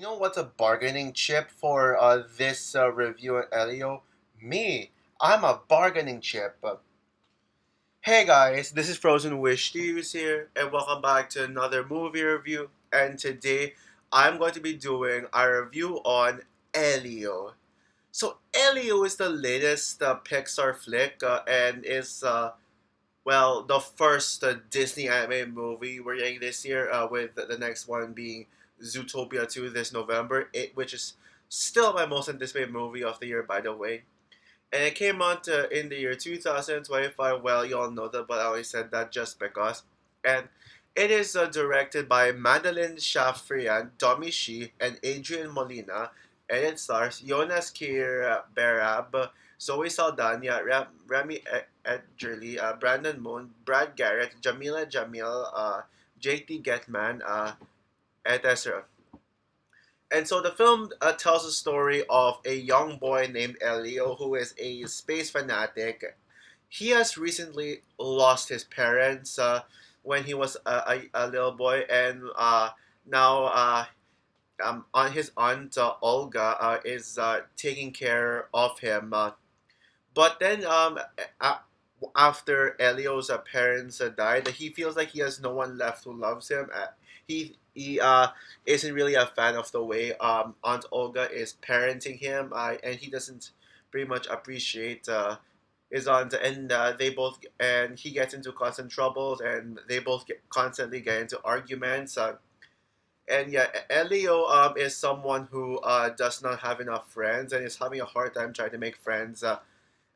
You know what's a bargaining chip for this review, Elio? Me. I'm a bargaining chip. Hey guys, this is Frozen Wish Stews here, and welcome back to another movie review. And today, I'm going to be doing a review on Elio. So, Elio is the latest Pixar flick, and is the first Disney animated movie we're getting this year, with the next one being Zootopia 2 this November, which is still my most anticipated movie of the year, by the way. And it came out in the year 2025. Well, you all know that, but I only said that just because. And it is directed by Madeline Shafrian, Domi Shi, and Adrian Molina. And it stars Jonas Kier Berab, Zoe Saldana, Rami Edgerly, Brandon Moon, Brad Garrett, Jamila Jamil, JT Getman, etc. And so the film tells the story of a young boy named Elio who is a space fanatic. He has recently lost his parents when he was a little boy, and now on his aunt Olga is taking care of him. But then a- after Elio's parents died, he feels like he has no one left who loves him. He isn't really a fan of the way Aunt Olga is parenting him, and he doesn't pretty much appreciate his aunt. And he gets into constant troubles, and they both constantly get into arguments. And yeah, Elio is someone who does not have enough friends and is having a hard time trying to make friends.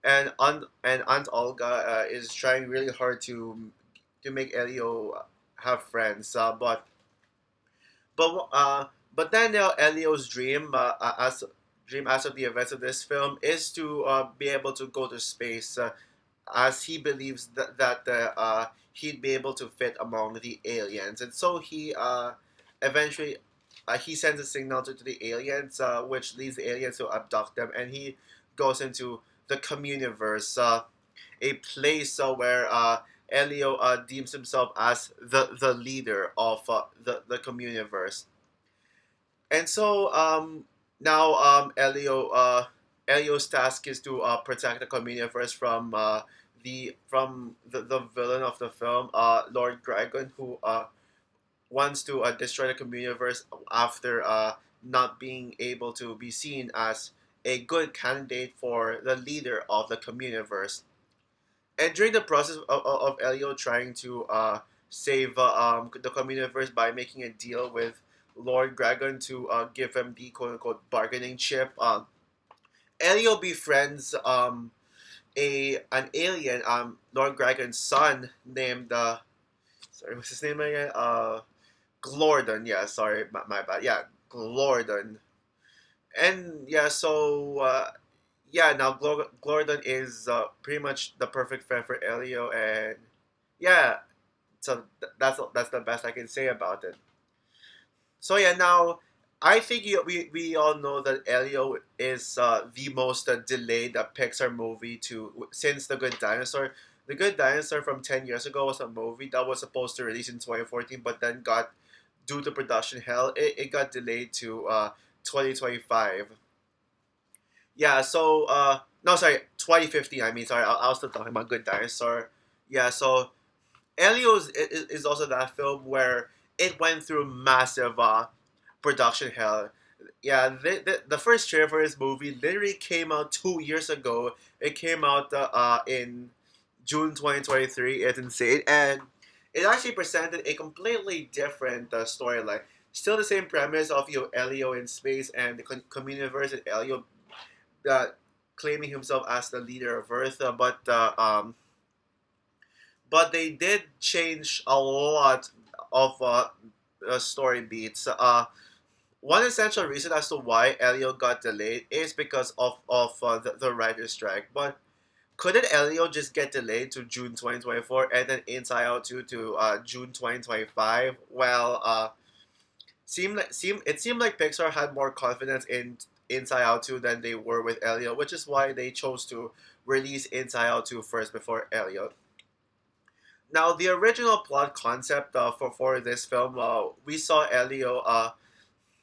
And Aunt Olga is trying really hard to make Elio have friends. But then Elio's dream as of the events of this film is to be able to go to space, as he believes that he'd be able to fit among the aliens, and so he eventually he sends a signal to the aliens, which leads the aliens to abduct them, and he goes into the communiverse, a place where Elio deems himself as the leader of the communiverse. And so now Elio's task is to protect the communiverse from the villain of the film, Lord Dragon, who wants to destroy the communiverse after not being able to be seen as a good candidate for the leader of the communiverse. And during the process of Elio trying to save the communiverse by making a deal with Lord Dragon to give him the quote unquote bargaining chip, Elio befriends a an alien, Lord Dragon's son, named sorry, what's his name again? Glordon. Yeah, sorry, my bad. Yeah, Glordon. And yeah, so yeah, now Glordon is pretty much the perfect friend for Elio, and yeah, so that's the best I can say about it. So yeah, now I think we all know that Elio is the most delayed Pixar movie to since The Good Dinosaur. The Good Dinosaur from 10 years ago was a movie that was supposed to release in 2014, but then got due to production hell, it got delayed to 2025. Yeah, so no, sorry, 2015. I mean, sorry, I was still talking about Good Dinosaur. Yeah, so Elio is also that film where it went through massive production hell. Yeah, the first trailer for this movie literally came out 2 years ago. It came out in June 2023. It's insane, and it actually presented a completely different storyline. Still the same premise of Elio in space and the communiverse, and Elio uh, claiming himself as the leader of Earth, but they did change a lot of story beats. One essential reason as to why Elio got delayed is because of the writer's strike. But couldn't Elio just get delayed to June 2024 and then Inside Out 2 to June 2025? Well, it seemed like Pixar had more confidence in Inside Out 2 than they were with Elio, which is why they chose to release Inside Out 2 first before Elio. Now, the original plot concept for this film, we saw Elio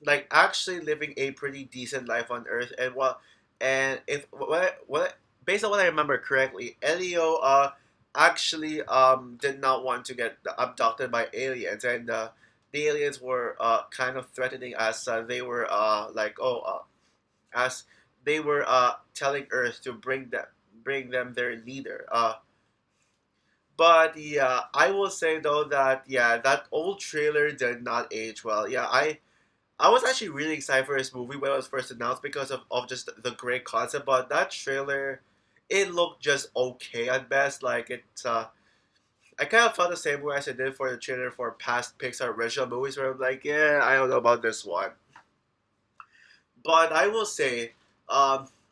like actually living a pretty decent life on Earth. And if what based on what I remember correctly, Elio actually did not want to get abducted by aliens, and the aliens were kind of threatening us. They were as they were telling Earth to bring them their leader. But yeah, I will say though that yeah, that old trailer did not age well. Yeah, I was actually really excited for this movie when it was first announced because of just the great concept. But that trailer, it looked just okay at best. Like I kind of felt the same way as I did for the trailer for past Pixar original movies, where I'm like, yeah, I don't know about this one. But I will say,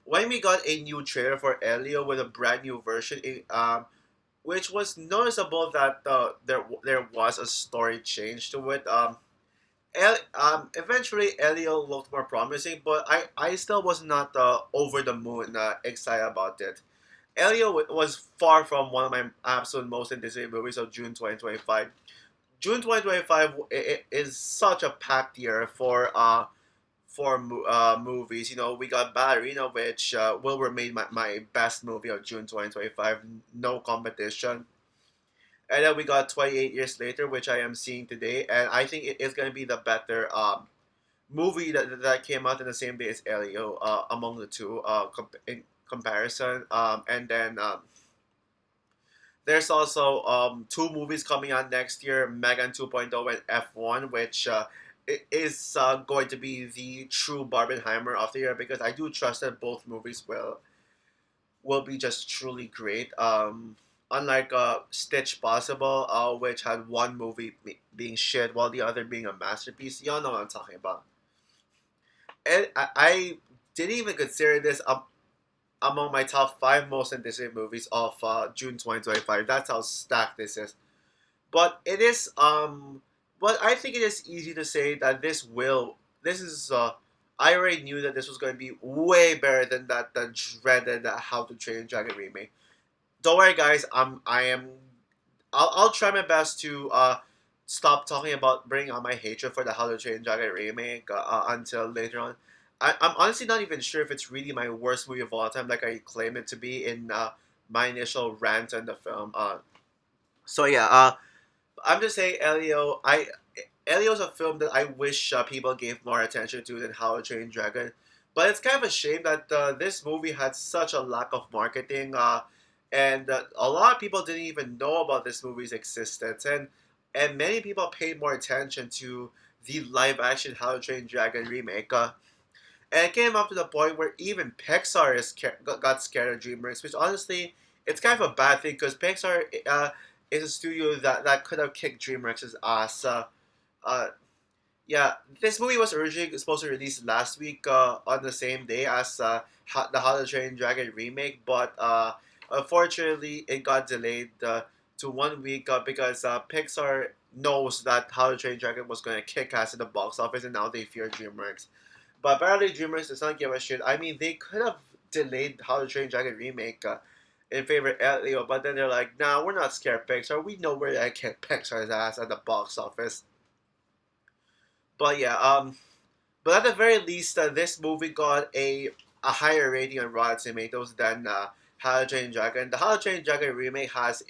when we got a new trailer for Elio with a brand new version, which was noticeable that there was a story change to it. Eventually Elio looked more promising, but I still was not over the moon excited about it. Elio was far from one of my absolute most anticipated movies of June 2025. June 2025 is such a packed year for movies. You know, we got Ballerina, which will remain my best movie of June 2025, no competition. And then we got 28 Years Later, which I am seeing today, and I think it is going to be the better movie that came out in the same day as Elio among the two in comparison. And then there's also two movies coming out next year, Megan 2.0 and F1, which is going to be the true Barbenheimer of the year because I do trust that both movies will be just truly great. Unlike Stitch Possible, which had one movie being shit while the other being a masterpiece. Y'all know what I'm talking about. And I didn't even consider this among my top five most anticipated movies of June 2025. That's how stacked this is. But it is but I think it is easy to say that this is I already knew that this was going to be way better than the dreaded How to Train Your Dragon remake. Don't worry, guys. I'll try my best to stop talking about bringing on my hatred for the How to Train Your Dragon remake until later on. I'm honestly not even sure if it's really my worst movie of all time, like I claim it to be in my initial rant on the film. So yeah, I'm just saying, Elio's a film that I wish people gave more attention to than How to Train Your Dragon. But it's kind of a shame that this movie had such a lack of marketing, and a lot of people didn't even know about this movie's existence, and many people paid more attention to the live action How to Train Your Dragon remake. And it came up to the point where even Pixar got scared of DreamWorks, which honestly, it's kind of a bad thing because Pixar is a studio that could have kicked DreamWorks' ass. Uh, yeah, this movie was originally supposed to release last week on the same day as the How to Train Dragon remake, but unfortunately it got delayed to 1 week because Pixar knows that How to Train Dragon was going to kick ass in the box office, and now they fear DreamWorks. But apparently DreamWorks does not give a shit. I mean, they could have delayed How to Train Dragon remake in favor of Elio, but then they're like, nah, we're not scared Pixar. We know where to kick Pixar's ass at the box office. But yeah, but at the very least, this movie got a higher rating on Rotten Tomatoes than How to Train Dragon. The How to Train Dragon remake has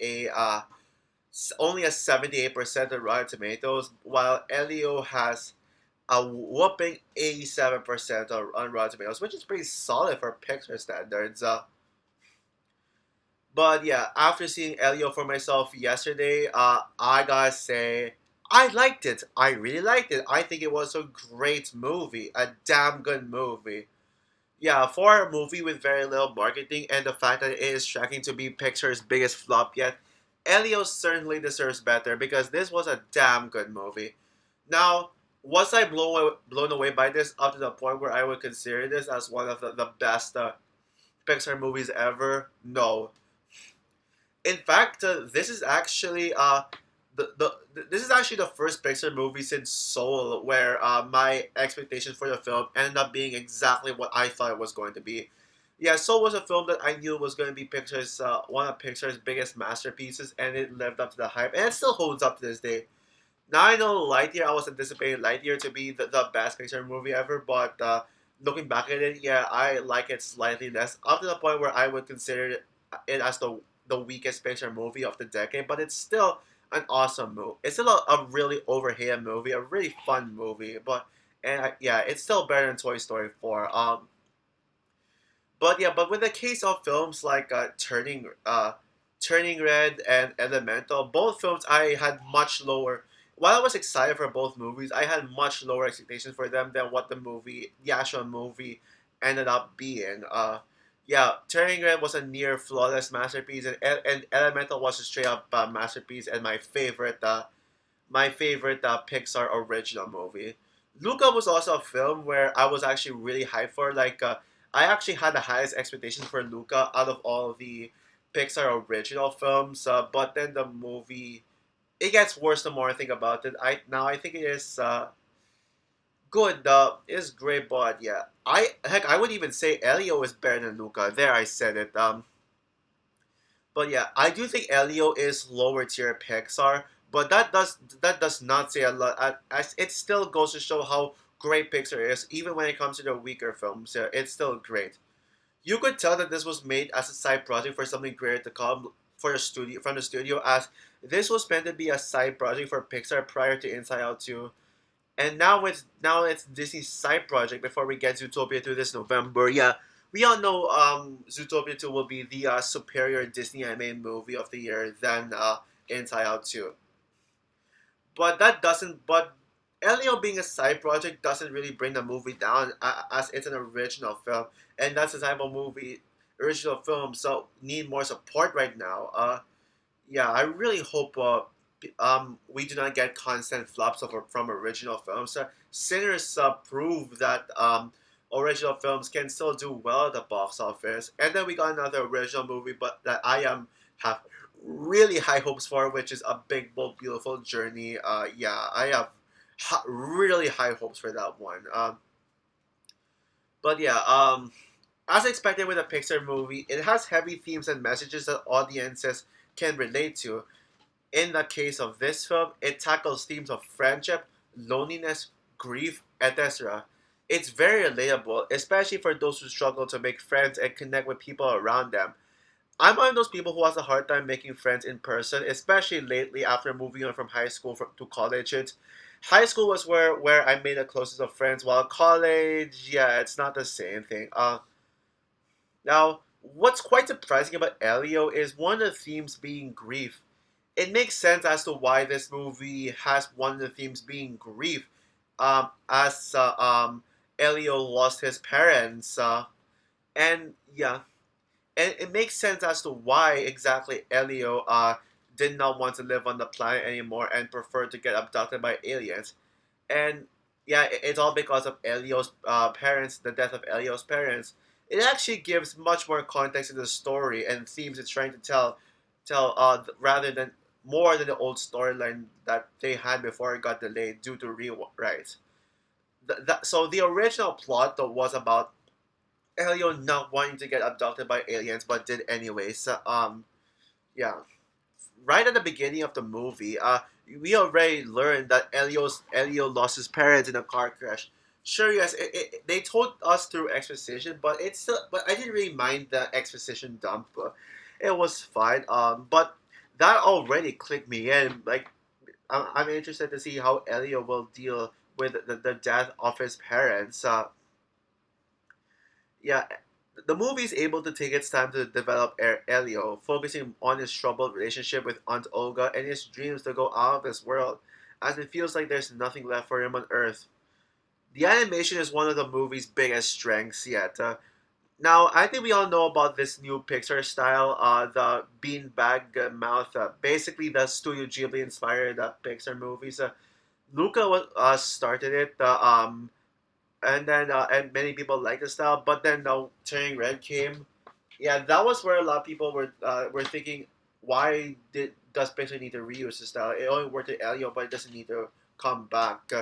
only a 78% on Rotten Tomatoes, while Elio has a whopping 87% on Rotten Tomatoes, which is pretty solid for Pixar standards. But yeah, after seeing Elio for myself yesterday, I gotta say, I liked it. I really liked it. I think it was a great movie, a damn good movie. Yeah, for a movie with very little marketing and the fact that it is tracking to be Pixar's biggest flop yet, Elio certainly deserves better because this was a damn good movie. Now, was I blown away by this up to the point where I would consider this as one of the best Pixar movies ever? No. In fact, this is actually this is actually the first Pixar movie since Soul where my expectations for the film ended up being exactly what I thought it was going to be. Yeah, Soul was a film that I knew was going to be Pixar's one of Pixar's biggest masterpieces, and it lived up to the hype, and it still holds up to this day. Now I know Lightyear. I was anticipating Lightyear to be the best Pixar movie ever, but looking back at it, yeah, I like it slightly less, up to the point where I would consider it as the weakest Pixar movie of the decade. But it's still an awesome movie. It's still a really overhated movie, a really fun movie. But yeah, it's still better than Toy Story 4. But yeah, but with the case of films like Turning Red and Elemental, both films I had much lower. While I was excited for both movies, I had much lower expectations for them than what the actual movie, ended up being. Yeah, Turning Red was a near flawless masterpiece, and Elemental was a straight up masterpiece and my favorite Pixar original movie. Luca was also a film where I was actually really hyped for. I actually had the highest expectations for Luca out of all of the Pixar original films. But then the movie, it gets worse the more I think about it. I think it is good. It is great, but yeah, I would even say Elio is better than Luca. There, I said it. But yeah, I do think Elio is lower tier Pixar, but that does not say a lot. As it still goes to show how great Pixar is, even when it comes to the weaker films. It's still great. You could tell that this was made as a side project for something greater to come for a studio from the studio, as this was meant to be a side project for Pixar prior to Inside Out 2. And now it's Disney's side project before we get Zootopia 2 this November. Yeah, we all know Zootopia 2 will be the superior Disney animated movie of the year than Inside Out 2. But Elio being a side project doesn't really bring the movie down, as it's an original film, and that's the type of movie original film so need more support right now. Yeah, I really hope we do not get constant flops from original films. Sinners prove that original films can still do well at the box office. And then we got another original movie, but that I have really high hopes for, which is A Big Bold Beautiful Journey. Yeah, I have really high hopes for that one. But yeah, as expected with a Pixar movie, it has heavy themes and messages that audiences can relate to. In the case of this film, it tackles themes of friendship, loneliness, grief, etc. It's very relatable, especially for those who struggle to make friends and connect with people around them. I'm one of those people who has a hard time making friends in person, especially lately after moving on from high school to college. High school was where I made the closest of friends, while college, yeah, it's not the same thing. Now, what's quite surprising about Elio is one of the themes being grief. It makes sense as to why this movie has one of the themes being grief, as Elio lost his parents, and yeah, and it makes sense as to why exactly Elio did not want to live on the planet anymore and preferred to get abducted by aliens. And yeah, it's all because of Elio's parents, the death of Elio's parents. It actually gives much more context to the story and themes it's trying to tell rather than more than the old storyline that they had before it got delayed due to rewrites. So the original plot though was about Elio not wanting to get abducted by aliens, but did anyway. So yeah, right at the beginning of the movie, we already learned that Elio lost his parents in a car crash. Sure, yes, they told us through exposition, but I didn't really mind the exposition dump. It was fine. But that already clicked me in. Like, I'm interested to see how Elio will deal with the death of his parents. Yeah, the movie is able to take its time to develop Elio, focusing on his troubled relationship with Aunt Olga and his dreams to go out of this world, as it feels like there's nothing left for him on Earth. The animation is one of the movie's biggest strengths yet. Now, I think we all know about this new Pixar style, the beanbag mouth, basically the Studio Ghibli inspired Pixar movies. Luca started it. And many people like the style. But then Turning Red came. Yeah, that was where a lot of people were thinking, why does Pixar need to reuse the style? It only worked at Elio, but it doesn't need to come back.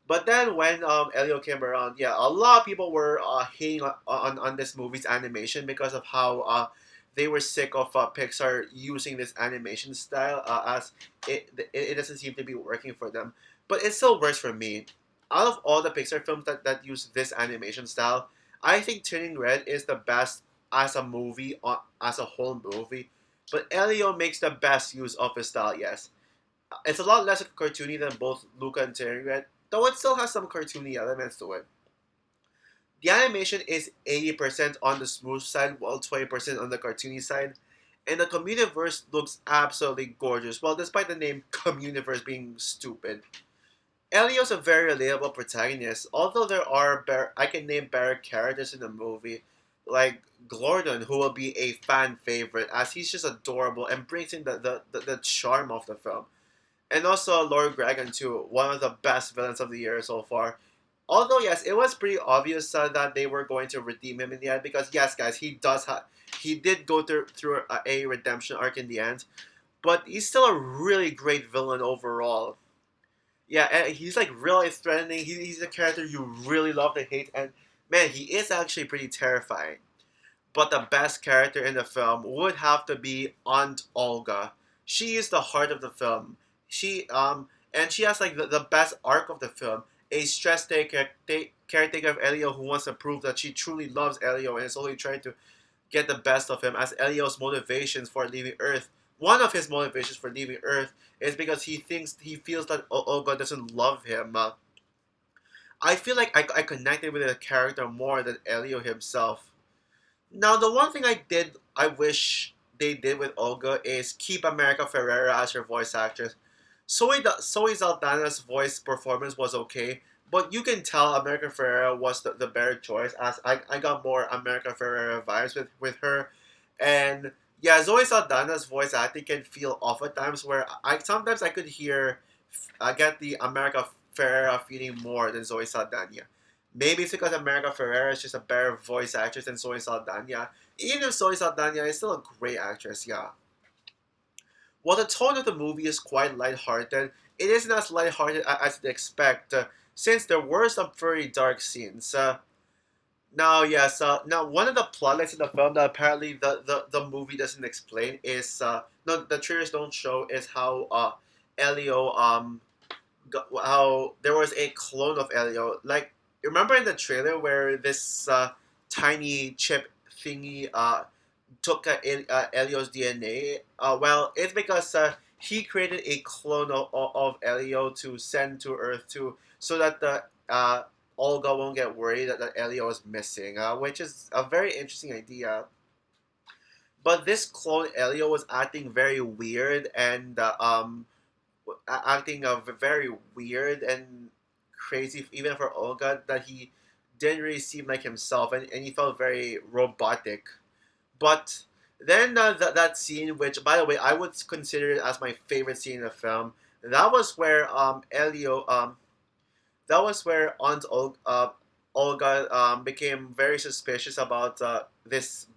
But then when Elio came around, yeah, a lot of people were hating on this movie's animation because of how they were sick of Pixar using this animation style as it doesn't seem to be working for them. But it still works for me. Out of all the Pixar films that use this animation style, I think Turning Red is the best as a movie, as a whole movie. But Elio makes the best use of his style, yes. It's a lot less cartoony than both Luca and Turning Red, though it still has some cartoony elements to it. The animation is 80% on the smooth side, while 20% on the cartoony side. And the Communiverse looks absolutely gorgeous, well, despite the name Communiverse being stupid. Elio's a very relatable protagonist, although there are I can name better characters in the movie, like Gordon, who will be a fan favorite, as he's just adorable and brings in the charm of the film. And also Lord Dragon too, one of the best villains of the year so far. Although yes, it was pretty obvious that they were going to redeem him in the end because yes, guys, he did go through a redemption arc in the end, but he's still a really great villain overall. Yeah, and he's like really threatening. He's a character you really love to hate, and man, he is actually pretty terrifying. But the best character in the film would have to be Aunt Olga. She is the heart of the film. And she has like the best arc of the film. A caretaker of Elio who wants to prove that she truly loves Elio and is only trying to get the best of him, as Elio's motivations for leaving Earth. One of his motivations for leaving Earth is because he feels that Olga doesn't love him. I feel like I connected with the character more than Elio himself. Now, the one thing I wish they did with Olga is keep America Ferrera as her voice actress. Zoe Saldana's voice performance was okay, but you can tell America Ferrera was the better choice, as I got more America Ferrera vibes with her. And yeah, Zoe Saldana's voice acting can feel off at times, where I could hear, I get the America Ferrera feeling more than Zoe Saldana. Maybe it's because America Ferrera is just a better voice actress than Zoe Saldana. Even if Zoe Saldana is still a great actress, yeah. While the tone of the movie is quite lighthearted, it isn't as lighthearted as you'd expect, since there were some very dark scenes. Now one of the plotlines in the film that apparently the movie doesn't explain is no, the trailers don't show, is how Elio how there was a clone of Elio. Like, remember in the trailer where this tiny chip thingy took Elio's DNA? Well, it's because he created a clone of Elio to send to Earth to, so that the Olga won't get worried that Elio is missing, which is a very interesting idea. But this clone Elio was acting very weird and acting very weird and crazy, even for Olga, that he didn't really seem like himself, and he felt very robotic. But then that scene, which by the way I would consider it as my favorite scene in the film, that was where Elio that was where Olga became very suspicious about this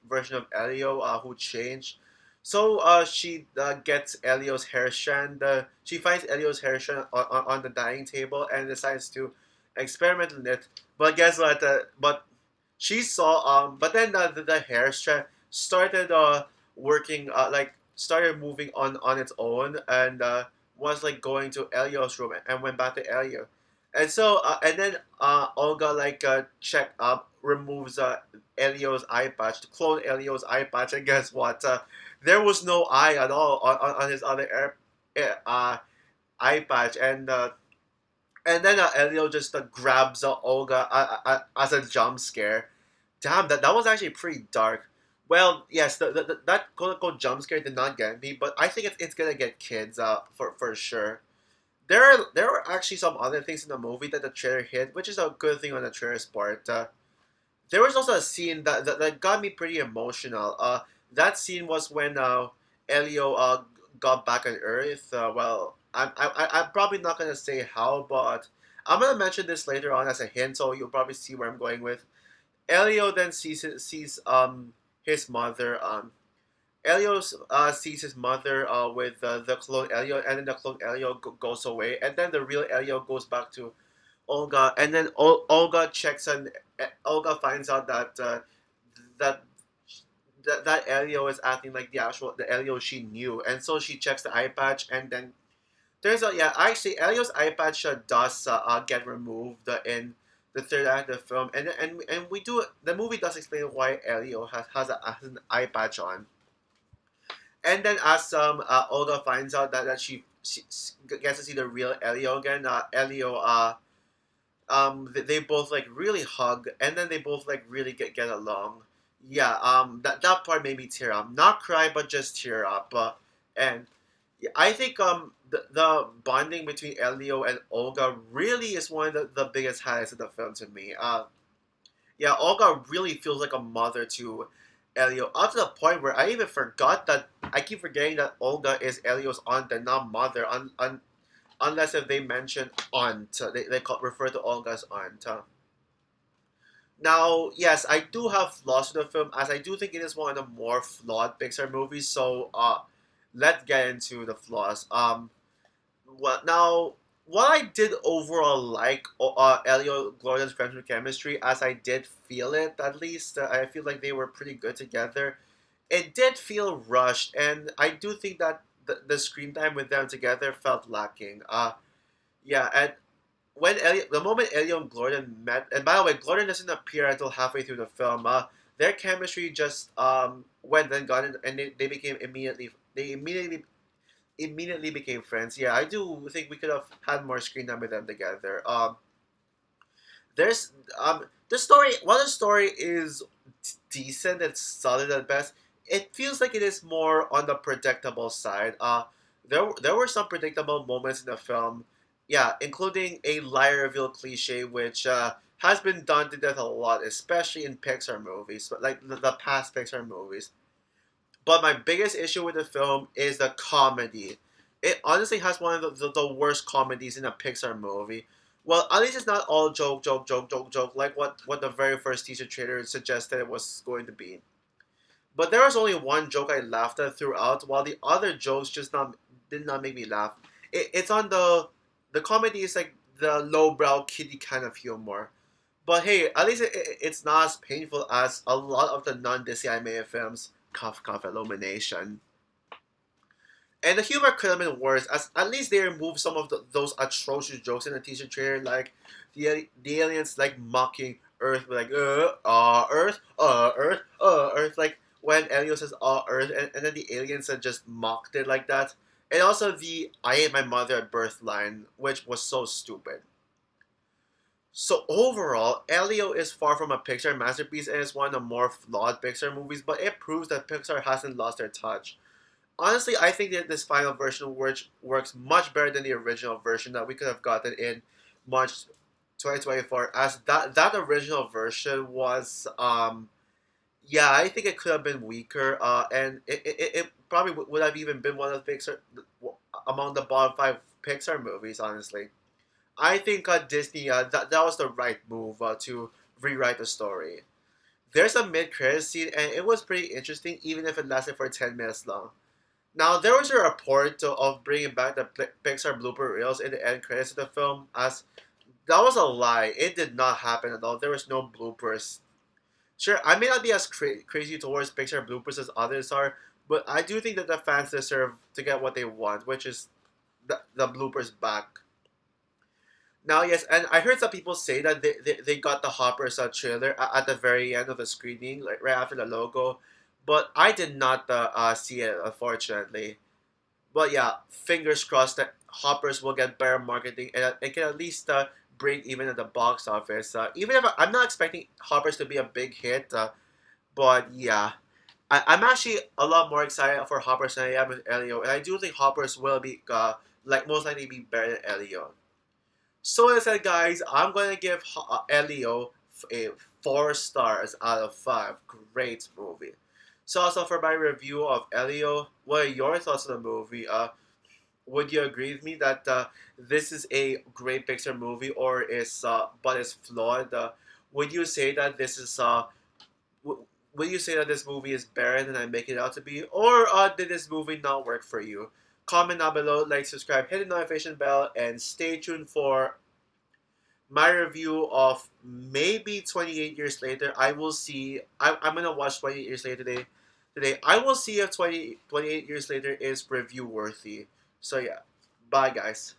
version of Elio who changed. So she gets Elio's hair strand. She finds Elio's hair strand on the dining table and decides to experiment on it. But guess what? But she saw. But then the hair strand started working. Like, started moving on its own, and was like going to Elio's room and went back to Elio. And so and then Olga like check removes Elio's eye patch, to clone Elio's eye patch, and guess what? There was no eye at all on his other eye patch, and then Elio just grabs Olga as a jump scare. Damn, that was actually pretty dark. Well, yes, that quote unquote jump scare did not get me, but I think it's gonna get kids for sure. There are actually some other things in the movie that the trailer hit, which is a good thing on the trailer's part. There was also a scene that got me pretty emotional. That scene was when Elio got back on Earth. Well, I'm probably not gonna say how, but I'm gonna mention this later on as a hint, so you'll probably see where I'm going with. Elio then sees his mother. Elio sees his mother with the clone Elio, and then the clone Elio goes away, and then the real Elio goes back to Olga, and then Olga checks, and Olga finds out that that that Elio is acting like the Elio she knew, and so she checks the eye patch, and then turns out, yeah, actually, Elio's eye patch does get removed in the third act of the film, and we do the movie does explain why Elio has an eye patch on, and then as Olga finds out that she gets to see the real Elio again, Elio they both like really hug, and then they both like really get along. Yeah, that part made me tear up, not cry, but just tear up. And yeah, I think the bonding between Elio and Olga really is one of the biggest highlights of the film to me. Yeah, Olga really feels like a mother to Elio, up to the point where I even forgot that I keep forgetting that Olga is Elio's aunt and not mother, unless if they mention aunt, refer to Olga as aunt. Now, yes, I do have flaws with the film, as I do think it is one of the more flawed Pixar movies. So, let's get into the flaws. Well, now, what I did overall like Elio Gloria's friendship chemistry, as I did feel it at least. I feel like they were pretty good together. It did feel rushed, and I do think that the screen time with them together felt lacking. Yeah, and the moment Elio and Gordon met, and by the way, Gordon doesn't appear until halfway through the film. Their chemistry just went and got in, and they immediately became friends. Yeah, I do think we could have had more screen time with them together. There's the story. While the story is decent and solid at best, it feels like it is more on the predictable side. There were some predictable moments in the film, yeah, including a liar reveal cliche, which has been done to death a lot, especially in Pixar movies, but like the past Pixar movies. But my biggest issue with the film is the comedy. It honestly has one of the worst comedies in a Pixar movie. Well, at least it's not all joke, like what the very first teaser trailer suggested it was going to be. But there was only one joke I laughed at throughout, while the other jokes just not did not make me laugh. It's on the comedy is like the lowbrow kiddie kind of humor. But hey, at least it's not as painful as a lot of the non-Disney animated films. Cough, cough, illumination. And the humor could have been worse, as at least they removed some of those atrocious jokes in the teaser trailer, like the aliens like mocking Earth, like Earth, Earth, Earth, like when Elio says Earth, and then the aliens had just mocked it like that. And also the "I ate my mother at birth" line, which was so stupid. So overall, Elio is far from a Pixar masterpiece and is one of the more flawed Pixar movies, but it proves that Pixar hasn't lost their touch. Honestly, I think that this final version works much better than the original version that we could have gotten in March 2024. As that original version was, yeah, I think it could have been weaker. And it probably would have even been one of the Pixar among the bottom five Pixar movies. Honestly, I think Disney that was the right move to rewrite the story. There's a mid-credit scene, and it was pretty interesting, even if it lasted for 10 minutes long. Now, there was a report of bringing back the Pixar blooper reels in the end credits of the film, as that was a lie. It did not happen at all. There was no bloopers. Sure, I may not be as crazy towards Pixar bloopers as others are, but I do think that the fans deserve to get what they want, which is the bloopers back. Now, yes, and I heard some people say that they got the Hoppers trailer at the very end of the screening, like right after the logo, but I did not see it, unfortunately. But yeah, fingers crossed that Hoppers will get better marketing and it can at least break even at the box office. Even if I'm not expecting Hoppers to be a big hit, but yeah, I'm actually a lot more excited for Hoppers than I am with Elio, and I do think Hoppers will be like most likely be better than Elio. So as I said, guys, I'm gonna give Elio a 4 stars out of 5. Great movie. So also for my review of Elio, what are your thoughts on the movie? Would you agree with me that this is a great Pixar movie, or is but it's flawed? Would you say that this is would you say that this movie is better than I make it out to be, or did this movie not work for you? Comment down below, like, subscribe, hit the notification bell, and stay tuned for my review of maybe 28 years later. I will see. I'm gonna watch 28 years later today. today. I will see if 28 years later is review worthy. So yeah, bye guys.